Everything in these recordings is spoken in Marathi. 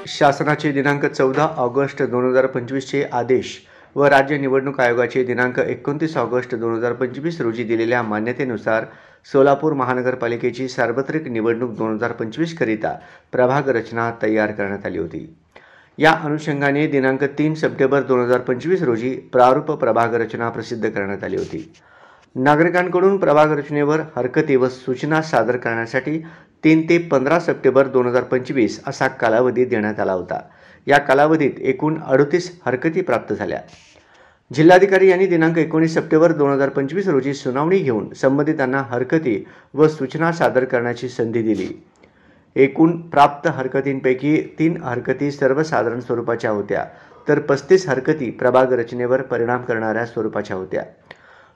शासनाचे दिनांक 14 ऑगस्ट 2025 चे आदेश व राज्य निवडणूक आयोगाचे दिनांक 29 ऑगस्ट 2025 रोजी दिलेल्या मान्यतेनुसार सोलापूर महानगरपालिकेची सार्वत्रिक निवडणूक 2025 करिता प्रभाग रचना तयार करण्यात आली होती। या अनुषंगाने दिनांक 3 सप्टेंबर 2025 रोजी प्रारूप प्रभाग रचना प्रसिद्ध करण्यात आली होती। नागरिकांकडून प्रभाग रचनेवर हरकती व सूचना सादर करण्यासाठी 3 ते 15 सप्टेंबर 2025 असा कालावधी देण्यात आला होता। या कालावधीत एकूण 38 हरकती प्राप्त झाल्या। जिल्हाधिकारी यांनी दिनांक 19 सप्टेंबर 2025 रोजी सुनावणी घेऊन संबंधितांना हरकती व सूचना सादर करण्याची संधी दिली। एकूण प्राप्त हरकतींपैकी 3 हरकती सर्वसाधारण स्वरूपाच्या होत्या, तर 35 हरकती प्रभाग रचनेवर परिणाम करणाऱ्या स्वरूपाच्या होत्या।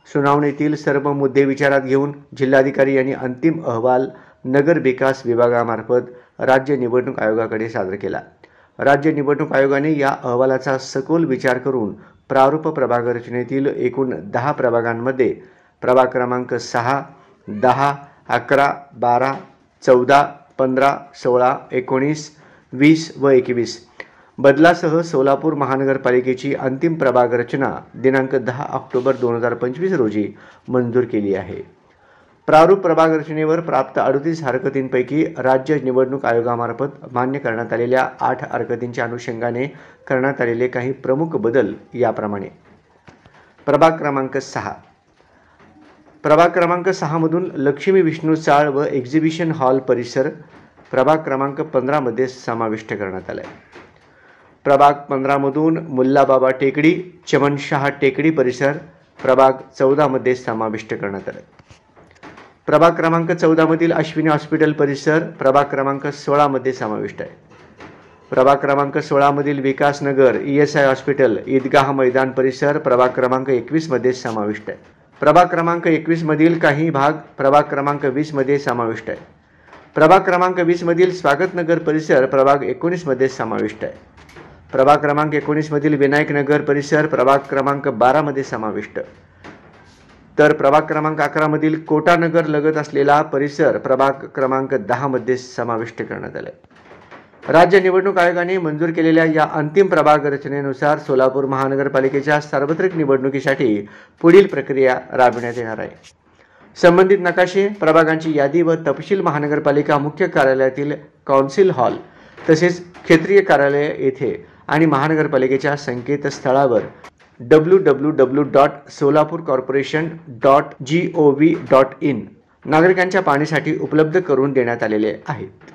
सुनावणीतील सर्व मुद्दे विचारात घेऊन जिल्हाधिकारी यांनी अंतिम अहवाल नगर विकास विभागामार्फत राज्य निवडणूक आयोगाकडे सादर केला। राज्य निवडणूक आयोगाने या अहवालाचा सखोल विचार करून प्रारूप प्रभाग रचनेतील एकूण 10 प्रभागांमध्ये प्रभाग क्रमांक 6, 10, 11, 12, 14, 15, 16, 19, 20 व 21 बदलासह सोलापूर महानगरपालिकेची अंतिम प्रभाग रचना दिनांक 10 ऑक्टोबर 2025 रोजी मंजूर केली आहे। प्रारूप प्रभाग रचनेवर प्राप्त 38 हरकतींपैकी राज्य निवडणूक आयोगामार्फत मान्य करण्यात आलेल्या 8 हरकतींच्या अनुषंगाने करण्यात आलेले काही प्रमुख बदल याप्रमाणे। प्रभाग क्रमांक 6 प्रभाग क्रमांक 6 मधून लक्ष्मी विष्णू चाळ व एक्झिबिशन हॉल परिसर प्रभाग क्रमांक 15 मध्ये समाविष्ट करण्यात आला आहे। प्रभाग 15 मधून मुल्लाबाबा टेकडी, चमनशाह टेकडी परिसर प्रभाग 14 मध्ये समाविष्ट करण्यात आला आहे। प्रभाग क्रमांक 14 मधील अश्विनी हॉस्पिटल परिसर प्रभाग क्रमांक 16 मध्ये समाविष्ट आहे। प्रभाग क्रमांक 16 मधील विकासनगर ESI हॉस्पिटल ईदगाह मैदान परिसर प्रभाग क्रमांक 21 मध्ये समाविष्ट आहे। प्रभाग क्रमांक 21 मधील काही भाग प्रभाग क्रमांक 20 मध्ये समाविष्ट आहे। प्रभाग क्रमांक 20 मधील स्वागतनगर परिसर प्रभाग 19 मध्ये समाविष्ट आहे। प्रभाग क्रमांक 19 मधील विनायक नगर परिसर प्रभाग क्रमांक 12 मध्ये समाविष्ट, तर प्रभाग क्रमांक 11 मधील कोटा नगर लगत असलेला परिसर प्रभाग क्रमांक 10 मध्ये समाविष्ट करण्यात आले। राज्य निवडणूक आयोगाने मंजूर केलेल्या या अंतिम प्रभाग रचनेनुसार सोलापूर महानगरपालिकेच्या सार्वत्रिक निवडणुकीसाठी पुढील प्रक्रिया राबविण्यात येणार आहे। संबंधित नकाशे, प्रभागांची यादी व तपशील महानगरपालिका मुख्य कार्यालयातील कौन्सिल हॉल तसेच क्षेत्रीय कार्यालय येथे आणि महानगरपालिकेच्या संकेतस्थळावर www.solapurcorporation.gov.in नागरिकांच्या पाहणीसाठी उपलब्ध करून देण्यात आलेले आहेत।